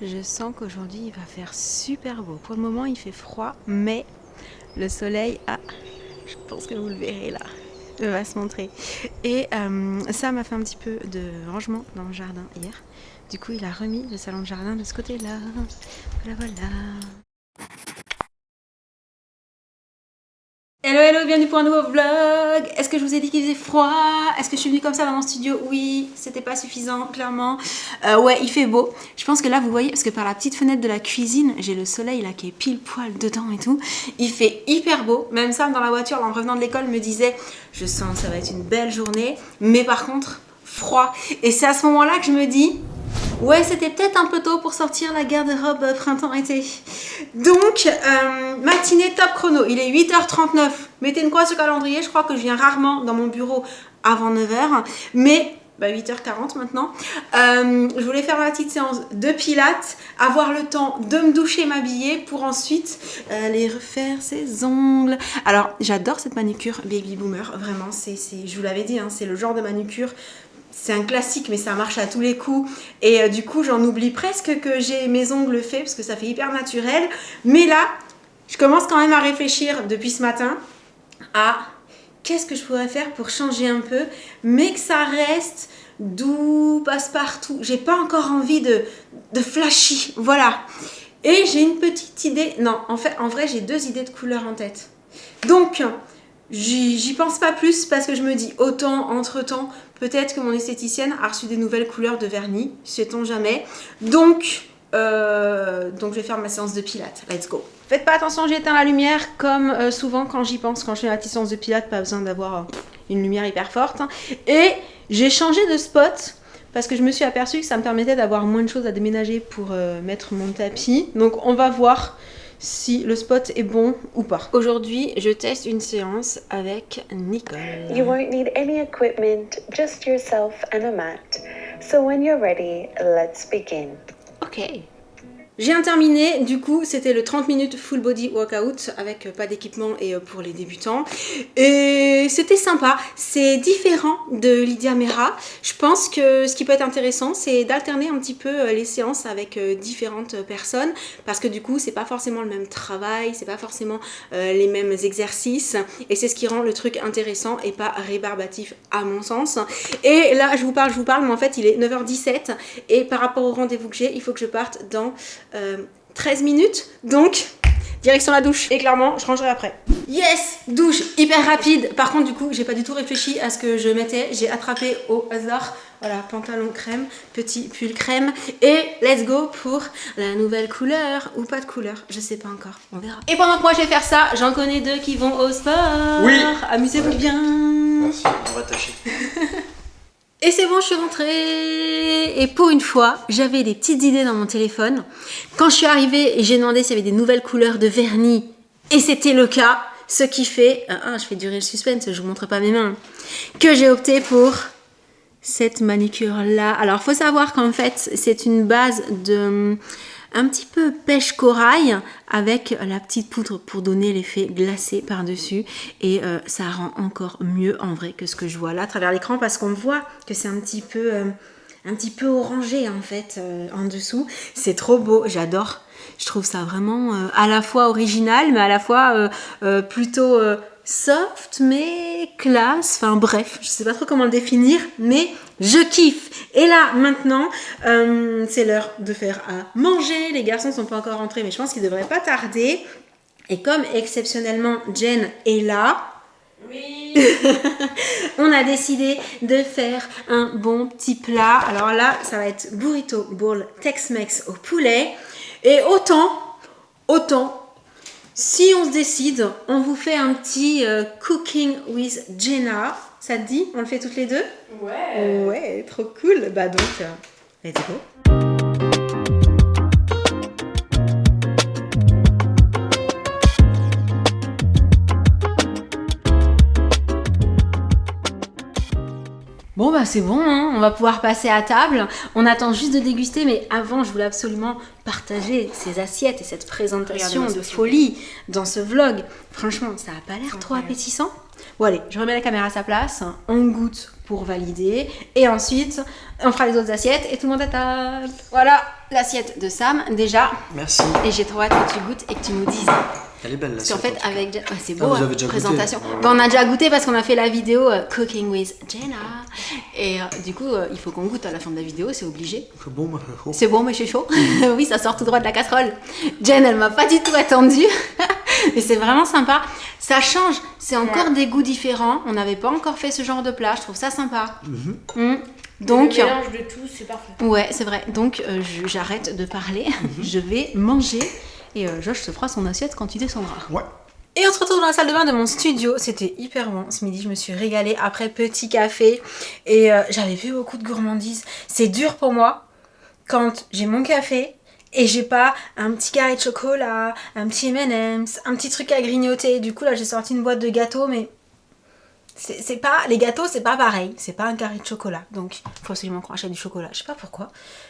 Je sens qu'aujourd'hui il va faire super beau. Pour le moment il fait froid, mais le soleil, je pense que vous le verrez là, va se montrer. Et ça m'a fait un petit peu de rangement dans le jardin hier. Du coup il a remis le salon de jardin de ce côté-là. Voilà. Hello, bienvenue pour un nouveau vlog. Est-ce que je vous ai dit qu'il faisait froid? Est-ce que je suis venue comme ça dans mon studio? Oui, c'était pas suffisant, clairement. Ouais, il fait beau. Je pense que là, vous voyez, parce que par la petite fenêtre de la cuisine, j'ai le soleil là qui est pile poil dedans et tout. Il fait hyper beau. Même Sam, dans la voiture, là, en revenant de l'école, me disait, je sens que ça va être une belle journée, mais par contre, froid. Et c'est à ce moment-là que je me dis... Ouais, c'était peut-être un peu tôt pour sortir la garde-robe printemps-été. Donc, matinée top chrono. Il est 8h39. Mettez une croix sur le calendrier. Je crois que je viens rarement dans mon bureau avant 9h. Mais, 8h40 maintenant. Je voulais faire ma petite séance de pilates. Avoir le temps de me doucher, m'habiller pour ensuite aller refaire ses ongles. Alors, j'adore cette manicure Baby Boomer. Vraiment, je vous l'avais dit, hein, c'est le genre de manicure... C'est un classique, mais ça marche à tous les coups. Et du coup, j'en oublie presque que j'ai mes ongles faits, parce que ça fait hyper naturel. Mais là, je commence quand même à réfléchir depuis ce matin à qu'est-ce que je pourrais faire pour changer un peu, mais que ça reste doux, passe-partout. J'ai pas encore envie de flashy, voilà. Et j'ai une petite idée. Non, en vrai, j'ai 2 idées de couleurs en tête. Donc... J'y pense pas plus parce que je me dis autant, entre-temps, peut-être que mon esthéticienne a reçu des nouvelles couleurs de vernis, sait-on jamais. Donc je vais faire ma séance de pilates, let's go. Faites pas attention, j'éteins la lumière comme souvent quand j'y pense, quand je fais ma petite séance de pilates, pas besoin d'avoir une lumière hyper forte. Et j'ai changé de spot parce que je me suis aperçue que ça me permettait d'avoir moins de choses à déménager pour mettre mon tapis. Donc on va voir si le spot est bon ou pas. Aujourd'hui, je teste une séance avec Nicole. You won't need any equipment, just yourself and a mat. So when you're ready, let's begin. Ok. J'ai terminé, du coup c'était le 30 minutes full body workout avec pas d'équipement et pour les débutants. Et c'était sympa, c'est différent de Lydia Mera. Je pense que ce qui peut être intéressant c'est d'alterner un petit peu les séances avec différentes personnes parce que du coup c'est pas forcément le même travail, c'est pas forcément les mêmes exercices et c'est ce qui rend le truc intéressant et pas rébarbatif à mon sens. Et là je vous parle, mais en fait il est 9h17 et par rapport au rendez-vous que j'ai, il faut que je parte dans 13 minutes, donc direction la douche. Et clairement, je rangerai après. Yes, douche hyper rapide. Par contre, du coup, j'ai pas du tout réfléchi à ce que je mettais. J'ai attrapé au hasard. Voilà, pantalon crème, petit pull crème. Et let's go pour la nouvelle couleur. Ou pas de couleur, je sais pas encore. On verra. Et pendant que moi je vais faire ça, j'en connais 2 qui vont au sport. Oui. Amusez-vous bien. Merci, on va tâcher. Et c'est bon, je suis rentrée. Et pour une fois, j'avais des petites idées dans mon téléphone. Quand je suis arrivée, j'ai demandé s'il y avait des nouvelles couleurs de vernis. Et c'était le cas. Ce qui fait... je fais durer le suspense, je vous montre pas mes mains. Que j'ai opté pour cette manicure-là. Alors, il faut savoir qu'en fait, c'est une base de... un petit peu pêche corail avec la petite poudre pour donner l'effet glacé par-dessus et ça rend encore mieux en vrai que ce que je vois là à travers l'écran parce qu'on voit que c'est un petit peu orangé en fait en dessous. C'est trop beau, j'adore. Je trouve ça vraiment à la fois original mais à la fois plutôt soft mais classe, enfin bref, je sais pas trop comment le définir mais je kiffe. Et là maintenant c'est l'heure de faire à manger, les garçons sont pas encore rentrés mais je pense qu'ils devraient pas tarder et comme exceptionnellement Jen est là, oui. On a décidé de faire un bon petit plat. Alors là ça va être burrito bowl Tex-Mex au poulet et autant si on se décide, on vous fait un petit Cooking with Jenna. Ça te dit? On le fait toutes les 2? Ouais. Ouais, trop cool. Bah donc, let's go. Bon bah c'est bon, hein, on va pouvoir passer à table. On attend juste de déguster, mais avant je voulais absolument partager ces assiettes et cette présentation de folie dans ce vlog. Franchement, ça a pas l'air trop appétissant. Bon allez, je remets la caméra à sa place, on goûte pour valider et ensuite on fera les autres assiettes et tout le monde à table. Voilà l'assiette de Sam déjà. Merci. Et j'ai trop hâte que tu goûtes et que tu nous dises. Elle est belle Parce qu'en l'assiette. fait avec c'est Ah, beau, vous avez déjà présentation. goûté. Ben, on a déjà goûté parce qu'on a fait la vidéo Cooking with Jenna et du coup il faut qu'on goûte à la fin de la vidéo, c'est obligé. C'est bon, mais chaud. C'est bon mais c'est chaud. Oui, ça sort tout droit de la casserole. Jen, elle m'a pas du tout attendue. Mais c'est vraiment sympa. Ça change. C'est encore des goûts différents. On n'avait pas encore fait ce genre de plat. Je trouve ça sympa. Donc, le mélange de tout, c'est parfait. ouais, c'est vrai. Donc, j'arrête de parler. Je vais manger. Et Josh te fera son assiette quand tu descendras. Ouais. Et on se retrouve dans la salle de bain de mon studio. C'était hyper bon. Ce midi, je me suis régalée après petit café. Et j'avais vu beaucoup de gourmandises. C'est dur pour moi quand j'ai mon café et j'ai pas un petit carré de chocolat, un petit M&M's, un petit truc à grignoter. Du coup, là, j'ai sorti une boîte de gâteaux, mais c'est pas... Les gâteaux, c'est pas pareil. C'est pas un carré de chocolat. Donc, il faut absolument qu'on rachète du chocolat. Je sais pas pourquoi.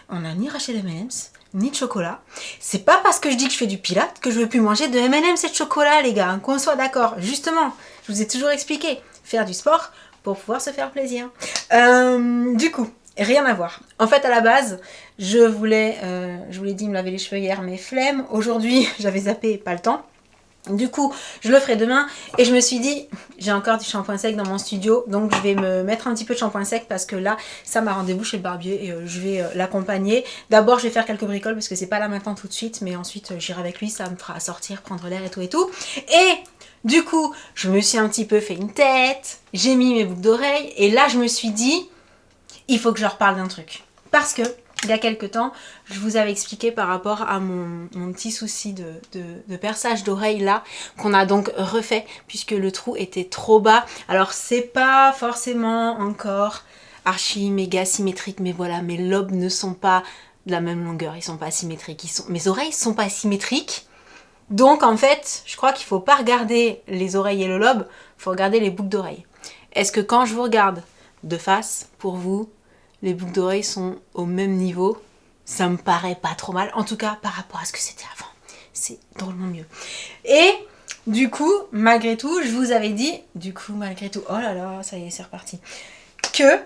On n'a ni racheté les M&M's, ni de chocolat. C'est pas parce que je dis que je fais du pilate que je veux plus manger de M&M's et de chocolat, les gars. Qu'on soit d'accord. Justement, je vous ai toujours expliqué. Faire du sport pour pouvoir se faire plaisir. Du coup... Rien à voir. En fait, à la base, je vous l'ai dit, me laver les cheveux hier, mais flemme. Aujourd'hui, j'avais zappé, pas le temps. Du coup, je le ferai demain. Et je me suis dit, j'ai encore du shampoing sec dans mon studio. Donc, je vais me mettre un petit peu de shampoing sec parce que là, ça m'a rendez-vous chez le barbier et je vais l'accompagner. D'abord, je vais faire quelques bricoles parce que c'est pas là maintenant tout de suite. Mais ensuite, j'irai avec lui, ça me fera sortir, prendre l'air et tout et tout. Et du coup, je me suis un petit peu fait une tête. J'ai mis mes boucles d'oreilles. Et là, je me suis dit... il faut que je leur parle d'un truc. Parce que, il y a quelques temps, je vous avais expliqué par rapport à mon petit souci de perçage d'oreille là, qu'on a donc refait, puisque le trou était trop bas. Alors, c'est pas forcément encore archi méga symétrique, mais voilà, mes lobes ne sont pas de la même longueur, ils sont pas symétriques. Mes oreilles sont pas symétriques. Donc, en fait, je crois qu'il faut pas regarder les oreilles et le lobe, il faut regarder les boucles d'oreilles. Est-ce que quand je vous regarde de face, pour vous, les boucles d'oreilles sont au même niveau? Ça me paraît pas trop mal, en tout cas par rapport à ce que c'était avant. C'est drôlement mieux. Et du coup, malgré tout, je vous avais dit, oh là là, ça y est, c'est reparti, que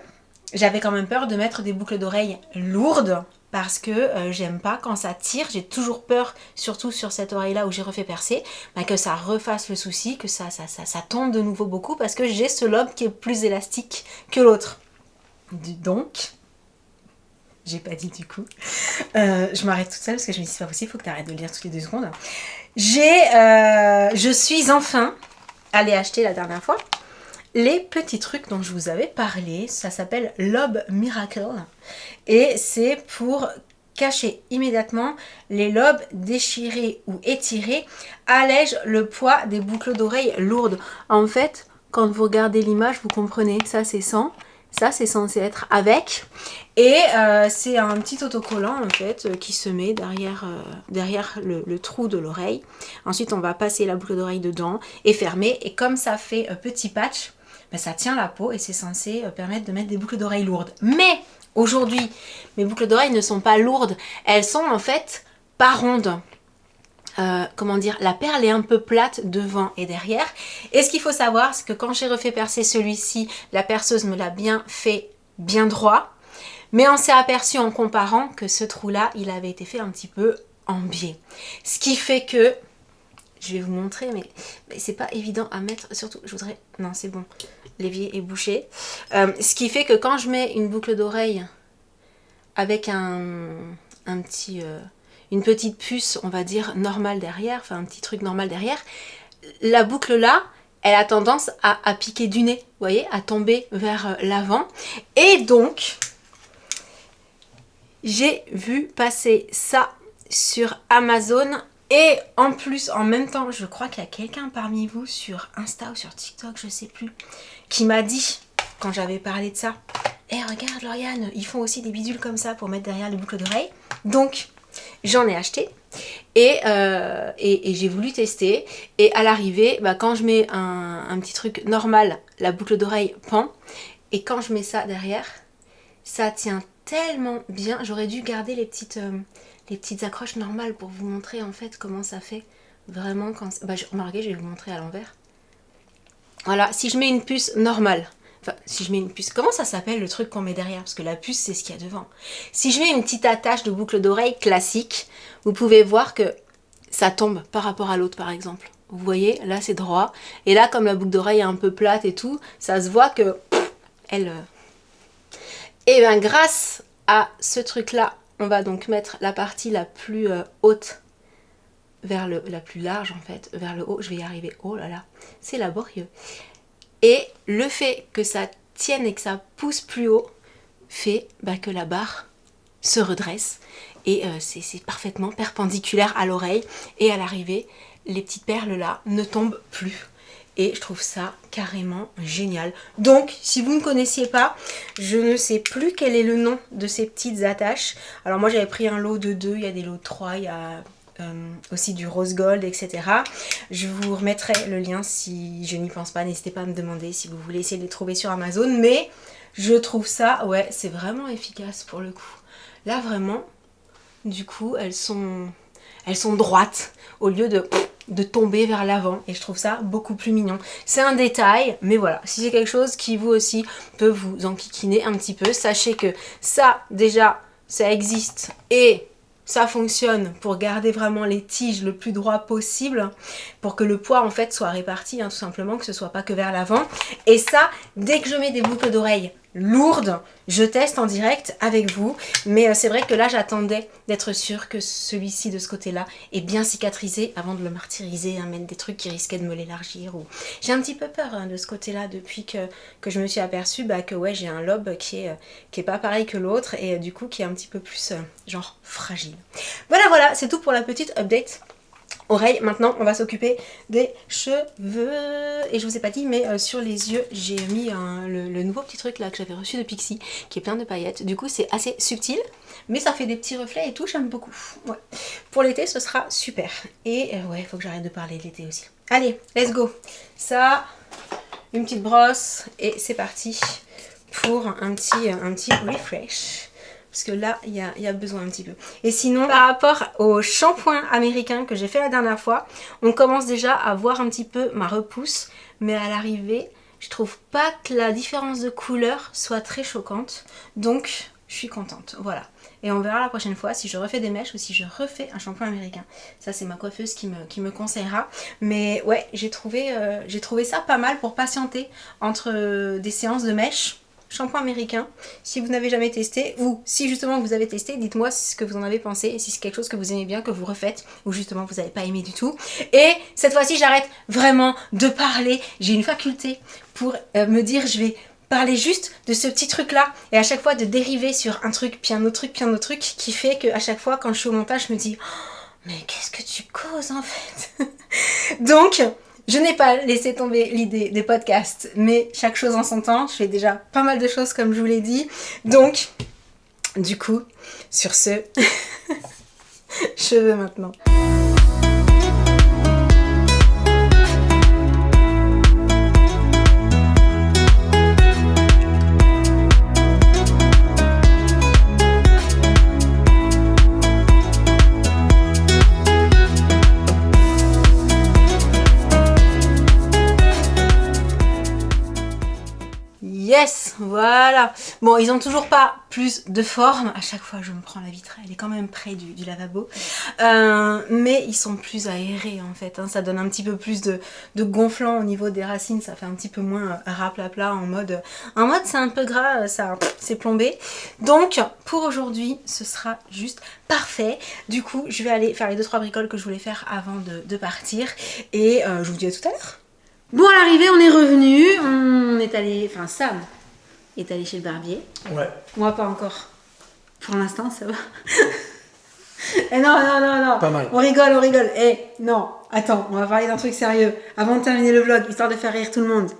j'avais quand même peur de mettre des boucles d'oreilles lourdes parce que j'aime pas quand ça tire. J'ai toujours peur, surtout sur cette oreille-là où j'ai refait percer, que ça refasse le souci, que ça tombe de nouveau beaucoup parce que j'ai ce lobe qui est plus élastique que l'autre. Donc, j'ai pas dit du coup, je m'arrête toute seule parce que je me dis c'est pas possible, il faut que tu arrêtes de le lire toutes les 2 secondes. Je suis enfin allée acheter la dernière fois les petits trucs dont je vous avais parlé. Ça s'appelle Lobe Miracle et c'est pour cacher immédiatement les lobes déchirés ou étirés, allège le poids des boucles d'oreilles lourdes. En fait, quand vous regardez l'image, vous comprenez, ça c'est sans. Ça, c'est censé être avec. Et c'est un petit autocollant, en fait, qui se met derrière le trou de l'oreille. Ensuite, on va passer la boucle d'oreille dedans et fermer. Et comme ça fait petit patch, ça tient la peau et c'est censé permettre de mettre des boucles d'oreilles lourdes. Mais aujourd'hui, mes boucles d'oreilles ne sont pas lourdes. Elles sont en fait pas rondes. Comment dire, la perle est un peu plate devant et derrière. Et ce qu'il faut savoir, c'est que quand j'ai refait percer celui-ci, la perceuse me l'a bien fait bien droit. Mais on s'est aperçu en comparant que ce trou-là, il avait été fait un petit peu en biais. Ce qui fait que, je vais vous montrer, mais c'est pas évident à mettre, surtout, je voudrais, non c'est bon, l'évier est bouché. Ce qui fait que quand je mets une boucle d'oreille avec une petite puce, on va dire, normale derrière, enfin un petit truc normal derrière, la boucle là, elle a tendance à piquer du nez, vous voyez, à tomber vers l'avant. Et donc, j'ai vu passer ça sur Amazon. Et en plus, en même temps, je crois qu'il y a quelqu'un parmi vous sur Insta ou sur TikTok, je sais plus, qui m'a dit, quand j'avais parlé de ça, « Eh, regarde Lauriane, ils font aussi des bidules comme ça pour mettre derrière les boucles d'oreilles. » Donc, j'en ai acheté et j'ai voulu tester. Et à l'arrivée, quand je mets un petit truc normal, la boucle d'oreille pend. Et quand je mets ça derrière, ça tient tellement bien. J'aurais dû garder les petites accroches normales pour vous montrer en fait comment ça fait vraiment quand... remarquez, je vais vous montrer à l'envers. Voilà, si je mets une puce normale, enfin, si je mets une puce, comment ça s'appelle le truc qu'on met derrière? Parce que la puce, c'est ce qu'il y a devant. Si je mets une petite attache de boucle d'oreille classique, vous pouvez voir que ça tombe par rapport à l'autre, par exemple. Vous voyez, là, c'est droit. Et là, comme la boucle d'oreille est un peu plate et tout, ça se voit que elle... Et bien, grâce à ce truc-là, on va donc mettre la partie la plus haute vers la plus large, en fait, vers le haut. Je vais y arriver. Oh là là, c'est laborieux. Et le fait que ça tienne et que ça pousse plus haut fait que la barre se redresse et c'est parfaitement perpendiculaire à l'oreille et à l'arrivée, les petites perles là ne tombent plus. Et je trouve ça carrément génial. Donc, si vous ne connaissiez pas, je ne sais plus quel est le nom de ces petites attaches. Alors moi, j'avais pris un lot de 2, il y a des lots de 3, il y a aussi du rose gold, etc. Je vous remettrai le lien si je n'y pense pas. N'hésitez pas à me demander si vous voulez essayer de les trouver sur Amazon. Mais je trouve ça, ouais, c'est vraiment efficace pour le coup. Là, vraiment, du coup, elles sont droites au lieu de tomber vers l'avant et je trouve ça beaucoup plus mignon. C'est un détail, mais voilà, si c'est quelque chose qui vous aussi peut vous enquiquiner un petit peu, sachez que ça, déjà, ça existe et ça fonctionne pour garder vraiment les tiges le plus droit possible, pour que le poids en fait soit réparti, tout simplement, que ce soit pas que vers l'avant. Et ça, dès que je mets des boucles d'oreilles lourdes, je teste en direct avec vous, mais c'est vrai que là j'attendais d'être sûre que celui-ci de ce côté-là est bien cicatrisé avant de le martyriser, mettre des trucs qui risquaient de me l'élargir. Ou... J'ai un petit peu peur de ce côté-là depuis que je me suis aperçue que ouais, j'ai un lobe qui est pas pareil que l'autre et du coup qui est un petit peu plus genre fragile. Voilà, c'est tout pour la petite update. Oreilles, maintenant on va s'occuper des cheveux et je vous ai pas dit mais sur les yeux j'ai mis le nouveau petit truc là que j'avais reçu de Pixi qui est plein de paillettes, du coup c'est assez subtil mais ça fait des petits reflets et tout, j'aime beaucoup. Ouais. Pour l'été ce sera super et ouais, faut que j'arrête de parler de l'été aussi. Allez, let's go. Ça, une petite brosse et c'est parti pour un petit refresh. Parce que là, il y a besoin un petit peu. Et sinon, par rapport au shampoing américain que j'ai fait la dernière fois, on commence déjà à voir un petit peu ma repousse. Mais à l'arrivée, je trouve pas que la différence de couleur soit très choquante. Donc, je suis contente. Voilà. Et on verra la prochaine fois si je refais des mèches ou si je refais un shampoing américain. Ça, c'est ma coiffeuse qui me conseillera. Mais ouais, j'ai trouvé ça pas mal pour patienter entre des séances de mèches. Shampoing américain, si vous n'avez jamais testé ou si justement vous avez testé, dites-moi ce que vous en avez pensé et si c'est quelque chose que vous aimez bien, que vous refaites ou justement vous n'avez pas aimé du tout. Et cette fois-ci j'arrête vraiment de parler, j'ai une faculté pour me dire je vais parler juste de ce petit truc là et à chaque fois de dériver sur un truc puis un autre truc puis un autre truc qui fait qu'à chaque fois quand je suis au montage je me dis oh, mais qu'est-ce que tu causes en fait. Donc je n'ai pas laissé tomber l'idée des podcasts, mais chaque chose en son temps. Je fais déjà pas mal de choses comme je vous l'ai dit. Donc, du coup, sur ce, cheveux maintenant. Yes, voilà. Bon, ils ont toujours pas plus de forme. À chaque fois, je me prends la vitre. Elle est quand même près du lavabo. Mais ils sont plus aérés en fait. Ça donne un petit peu plus de gonflant au niveau des racines. Ça fait un petit peu moins raplapla en mode c'est un peu gras, ça c'est plombé. Donc, pour aujourd'hui, ce sera juste parfait. Du coup, je vais aller faire les 2-3 bricoles que je voulais faire avant de partir. Et je vous dis à tout à l'heure. Bon, à l'arrivée, on est revenu. On est allé... Enfin, Sam est allé chez le barbier. Ouais. Moi, pas encore. Pour l'instant, ça va. Eh non. Pas mal. On rigole. Eh, non. Attends, on va parler d'un truc sérieux. Avant de terminer le vlog, histoire de faire rire tout le monde.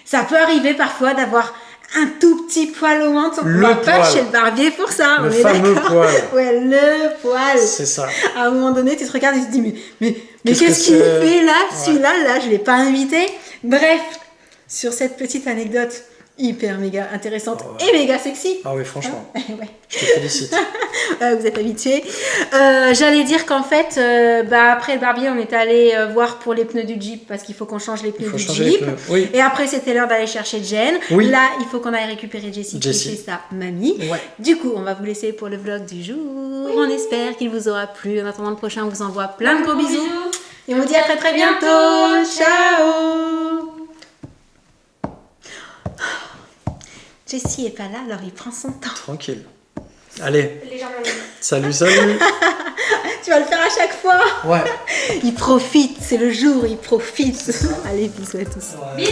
Ça peut arriver parfois d'avoir un tout petit poil au menton. On va pas chez le barbier pour ça. Le fameux poil. Ouais, le poil. C'est ça. À un moment donné, tu te regardes et tu te dis mais qu'est-ce qu'il fait là, celui-là, je l'ai pas invité. Bref, sur cette petite anecdote hyper méga intéressante Oh, ouais. et méga sexy. Ah oui, franchement, Ouais. je te félicite. Vous êtes habitués. J'allais dire qu'en fait, après le barbier, on est allé voir pour les pneus du Jeep parce qu'il faut qu'on change les Il pneus faut du changer les Jeep. pneus. Oui. Et après, c'était l'heure d'aller chercher Jen. Oui. Là, il faut qu'on aille récupérer Jessie qui est Jessie. chez sa mamie. Ouais. Du coup, on va vous laisser pour le vlog du jour. On espère qu'il vous aura plu. En attendant le prochain, on vous envoie plein de gros bisous. Et on vous dit à très très bientôt. Ciao. Jessie est pas là, alors il prend son temps. Tranquille. Allez, Les gens salut, salut. Tu vas le faire à chaque fois. Ouais. Il profite, c'est le jour, il profite. Allez, bisous à tous. Ouais. Bisous.